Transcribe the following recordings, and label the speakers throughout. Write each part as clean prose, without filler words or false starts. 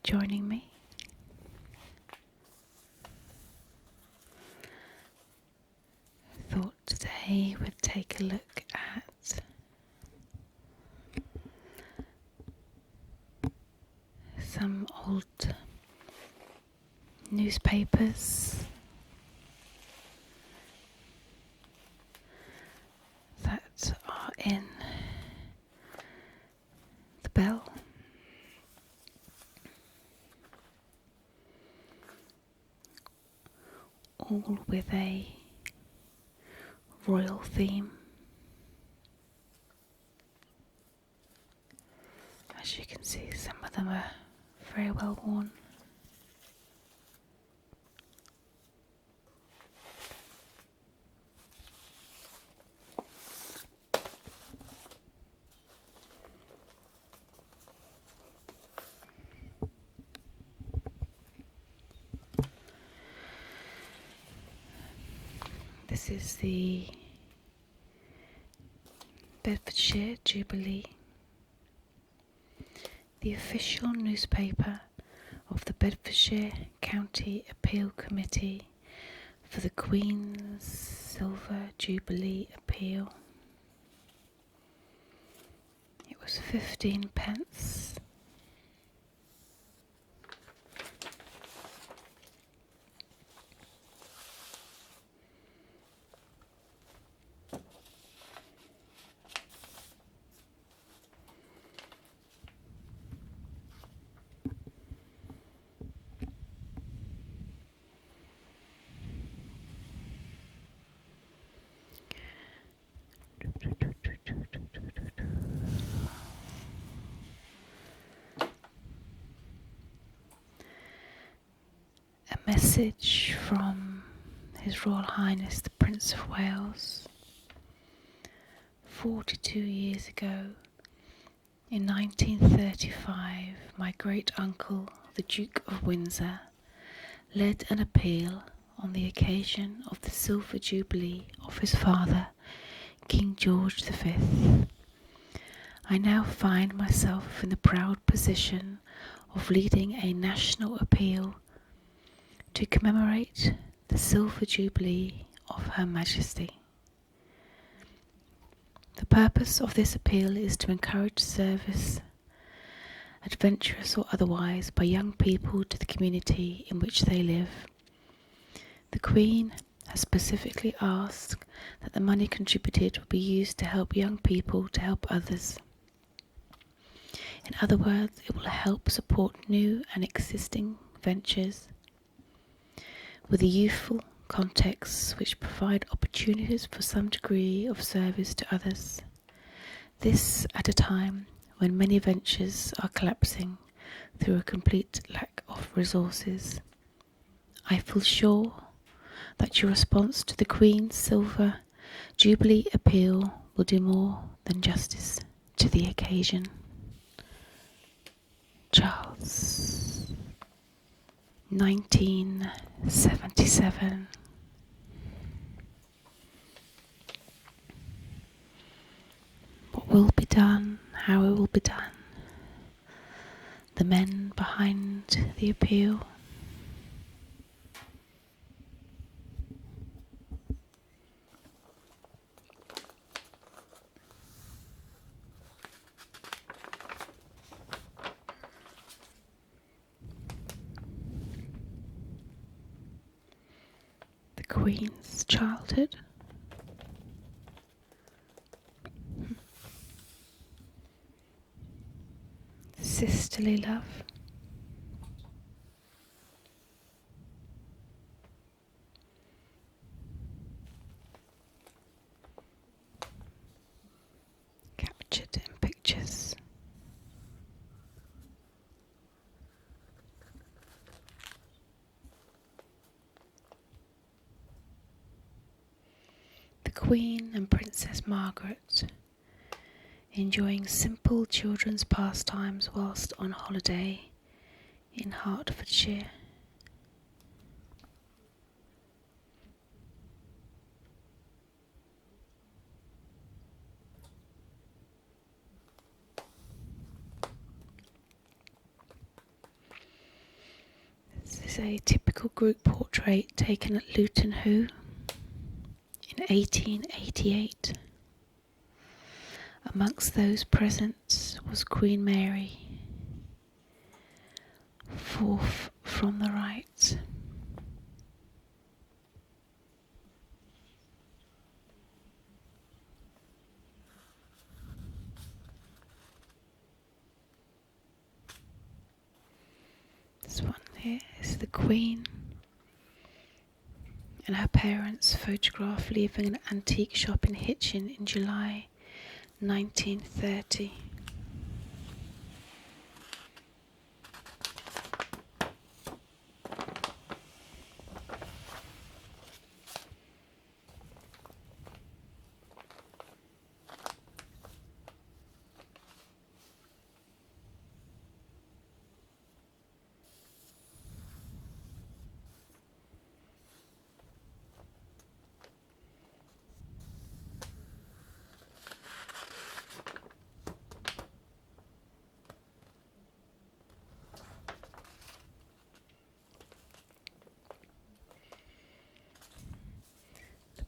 Speaker 1: joining me. Thought today we'd take a look at some old newspapers that are in the bell. All with a royal theme. As you can see, some of them are very well worn. This is the Bedfordshire Jubilee, the official newspaper of the Bedfordshire County Appeal Committee for the Queen's Silver Jubilee Appeal. It was 15 pence. A message from His Royal Highness the Prince of Wales. 42 years ago, in 1935, my great uncle, the Duke of Windsor, led an appeal on the occasion of the Silver Jubilee of his father, King George V. I now find myself in the proud position of leading a national appeal to commemorate the Silver Jubilee of Her Majesty. The purpose of this appeal is to encourage service, adventurous or otherwise, by young people to the community in which they live. The Queen has specifically asked that the money contributed will be used to help young people to help others. In other words, it will help support new and existing ventures with a youthful contexts which provide opportunities for some degree of service to others. This at a time when many ventures are collapsing through a complete lack of resources. I feel sure that your response to the Queen's Silver Jubilee appeal will do more than justice to the occasion. Charles, 1977. What will be done, how it will be done, the men behind the appeal. The Queen's childhood. Sisterly love. Captured in pictures. The Queen and Princess Margaret enjoying simple children's pastimes whilst on holiday in Hertfordshire. is a typical group portrait taken at Luton Hoo in 1888. Amongst those present was Queen Mary, fourth from the right. This one here is the Queen and her parents photographed leaving an antique shop in Hitchin in July 1930.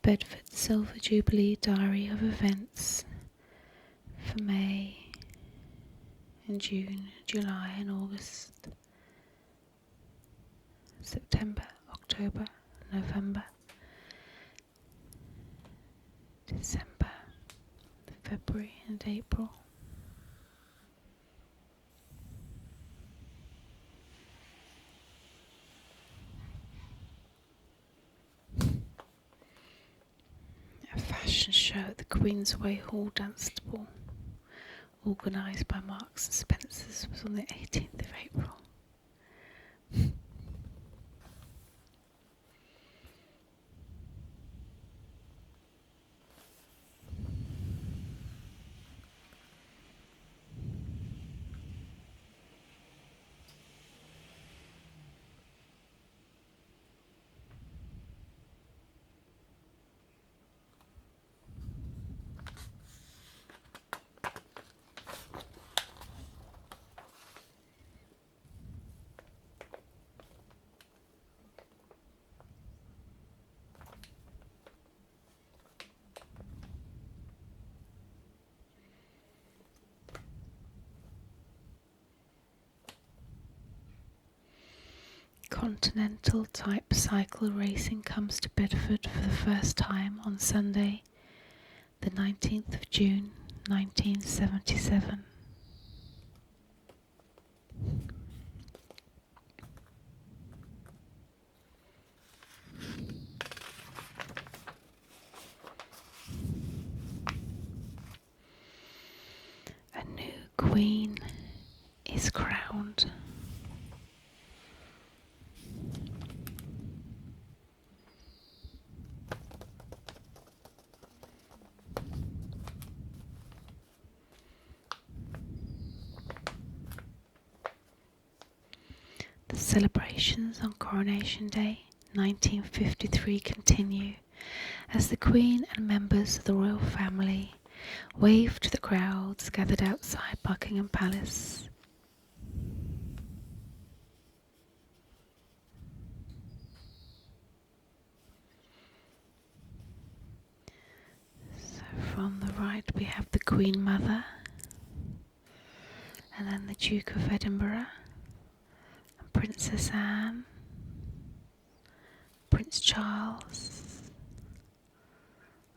Speaker 1: Bedford Silver Jubilee Diary of Events for May and June, July and August, September, October, November, December, February and April. A fashion show at the Queensway Hall Dunstable, organised by Marks and Spencer's, was on the 18th of April. Continental type cycle racing comes to Bedford for the first time on Sunday, the 19th of June 1977. A new queen is crowned. The celebrations on Coronation Day 1953 continue as the Queen and members of the royal family wave to the crowds gathered outside Buckingham Palace. So from the right we have the Queen Mother, and then the Duke of Edinburgh, and Princess Anne, Prince Charles,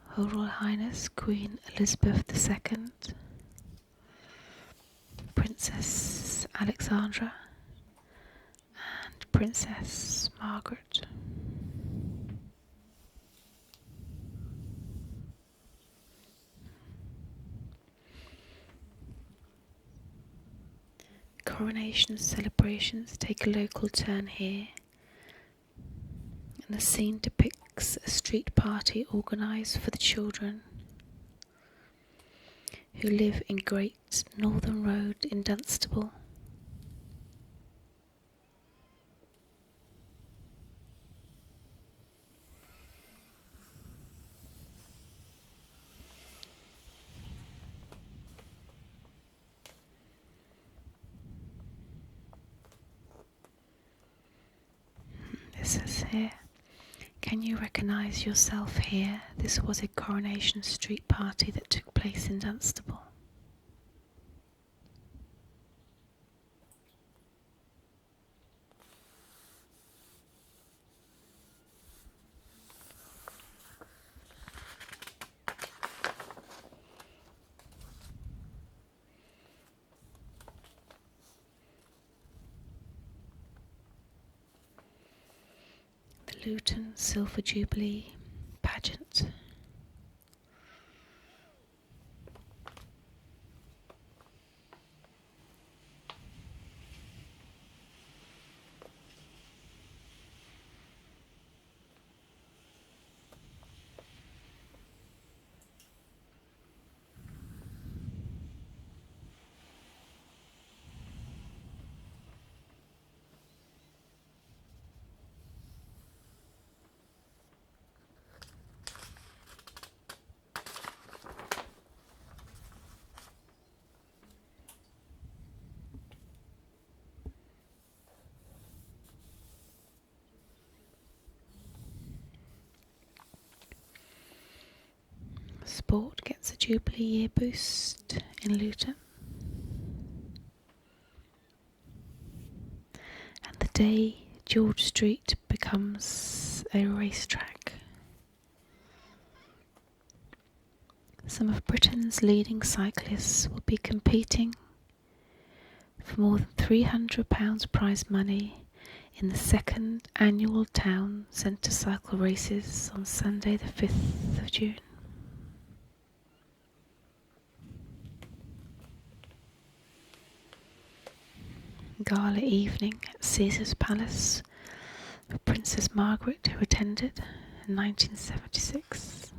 Speaker 1: Her Royal Highness Queen Elizabeth II, Princess Alexandra, and Princess Margaret. Coronation celebrations take a local turn here, and the scene depicts a street party organised for the children who live in Great Northern Road in Dunstable. It says here, can you recognise yourself here? This was a Coronation Street party that took place in Dunstable. The Luton Silver Jubilee pageant. Sport gets a Jubilee year boost in Luton. And the day George Street becomes a racetrack. Some of Britain's leading cyclists will be competing for more than £300 prize money in the second annual town centre cycle races on Sunday the 5th of June. Gala evening at Caesar's Palace for Princess Margaret, who attended in 1976.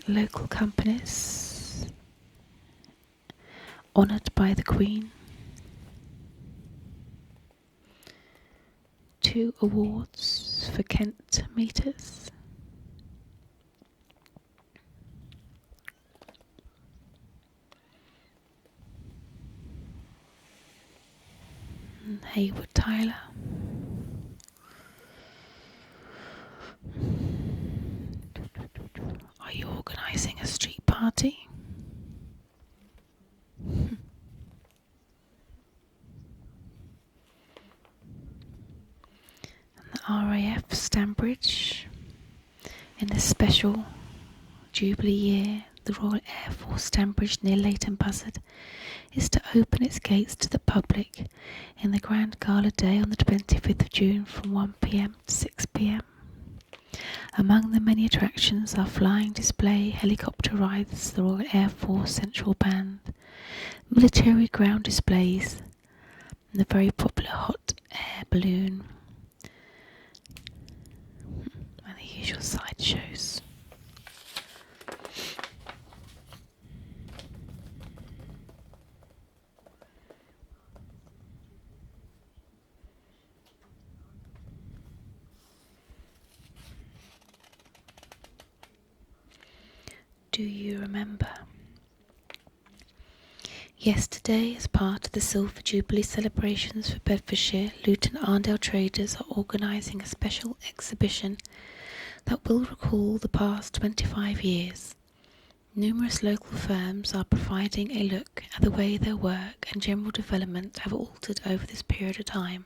Speaker 1: Local companies honoured by the Queen. 2 awards for Kent meters. And Hayward Tyler. Are you organising a street party? RAF Stanbridge. In this special Jubilee year, the Royal Air Force Stanbridge near Leighton Buzzard is to open its gates to the public in the Grand Gala Day on the 25th of June from 1 p.m. to 6 p.m. Among the many attractions are flying display, helicopter rides, the Royal Air Force Central Band, military ground displays, and the very popular hot air balloon, and the usual sideshows. Do you remember? Yesterday, as part of the Silver Jubilee celebrations for Bedfordshire, Luton Arndale traders are organising a special exhibition that will recall the past 25 years. Numerous local firms are providing a look at the way their work and general development have altered over this period of time.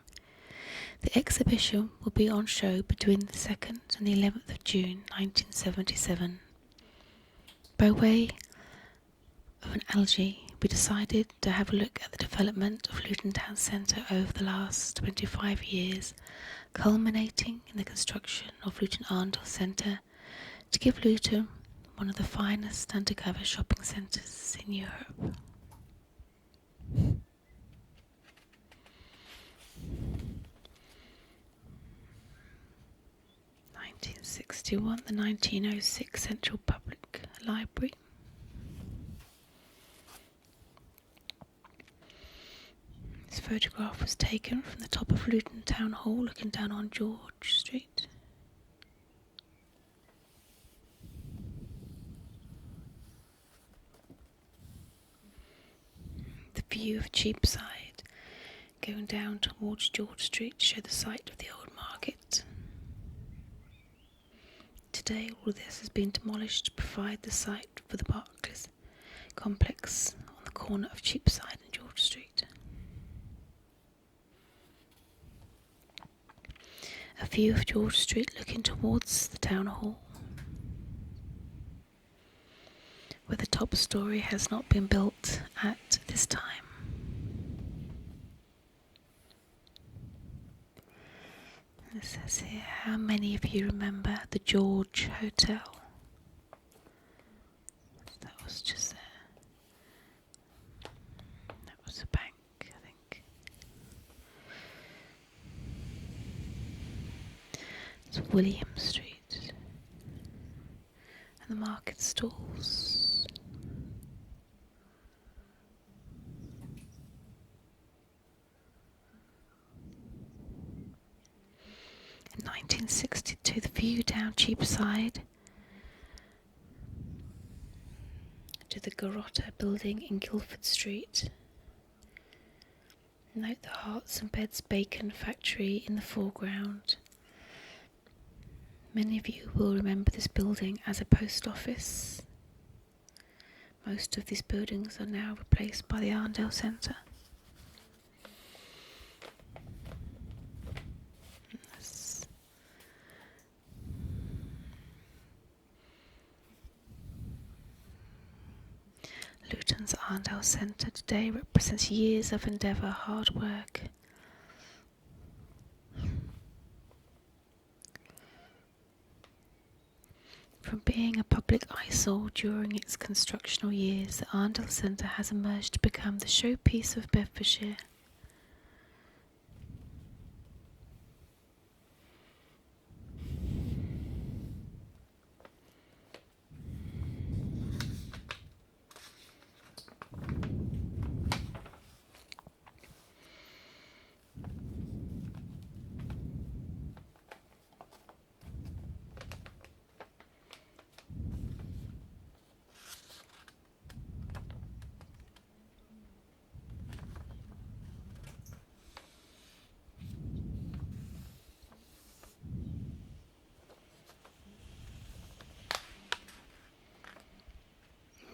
Speaker 1: The exhibition will be on show between the 2nd and the 11th of June 1977. By way of an analogy, we decided to have a look at the development of Luton Town Centre over the last 25 years, culminating in the construction of Luton Arndale Centre to give Luton one of the finest undercover shopping centres in Europe. (1961) the 1906 Central Public Library. This photograph was taken from the top of Luton Town Hall looking down on George Street. view of Cheapside, going down towards George Street to show the site of the old market. Today all this has been demolished to provide the site for the Barclays complex on the corner of Cheapside and George Street. A view of George Street looking towards the town hall, where the top story has not been built at this time. It says here, how many of you remember the George Hotel? That was just there. That was a bank, I think. It's William Street. And the market stalls. In 1962, the view down Cheapside to the Garotta building in Guildford Street. Note the Hearts and Beds Bacon factory in the foreground. Many of you will remember this building as a post office. Most of these buildings are now replaced by the Arndale Centre. Luton's Arndale Centre today represents years of endeavour, hard work. From being a public eyesore during its constructional years, the Arndale Centre has emerged to become the showpiece of Bedfordshire.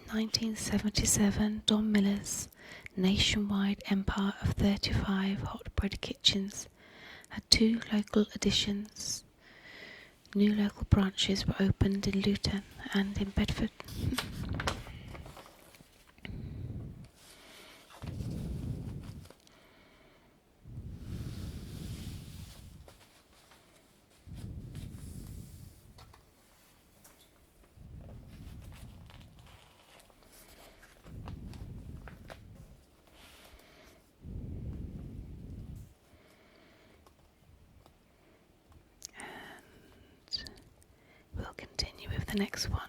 Speaker 1: In 1977, Don Miller's nationwide empire of 35 hot bread kitchens had 2 local additions. New local branches were opened in Luton and in Bedford. We'll continue with the next one.